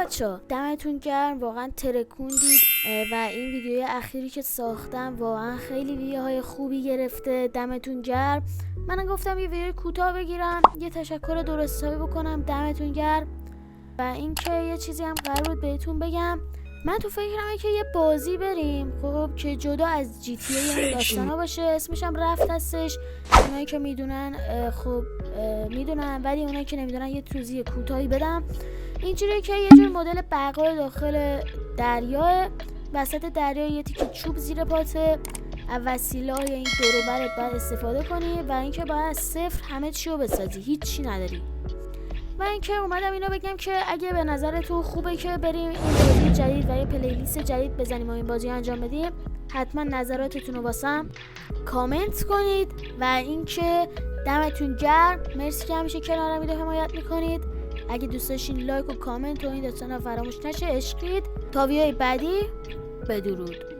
بچه‌ها دمتون گرم، واقعا ترکوندید و این ویدیوی اخیری که ساختم واقعا خیلی ویدیوهای خوبی گرفته. دمتون گرم. من گفتم یه ویدیو کوتاه بگیرم، یه تشکر درست حسابی بکنم. دمتون گرم. و اینکه یه چیزی هم قرار بود بهتون بگم، من تو فکرمه که یه بازی بریم خب که جدا از جی تی ای داستانا باشه. اسمش هم رفت هستش. اونایی که میدونن خب میدونن، ولی اونایی که نمیدونن یه توضیح کوتاهی بدم. اینجوریه که یه جور مدل بقای داخل دریا، وسط دریا یه تیکه چوب زیر پاته، وسیله‌های این دور و برت باید استفاده کنی و اینکه باید از صفر همه چی رو بسازی، هیچ چی نداری. و اینکه اومدم اینو بگم که اگه به نظرتون خوبه که بریم این بازی جدید و یه پلیلیست جدید بزنیم و این بازی انجام بدیم، حتما نظراتتون رو واسم کامنت کنید. و اینکه دمتون گرم، مرسی که همیشه کنارم ویدیو حمایت میکنید. اگه دوست داشتین لایک و کامنت و این داستانا فراموش نشه، عشقید. تا ویدیوی بعدی، بدرود.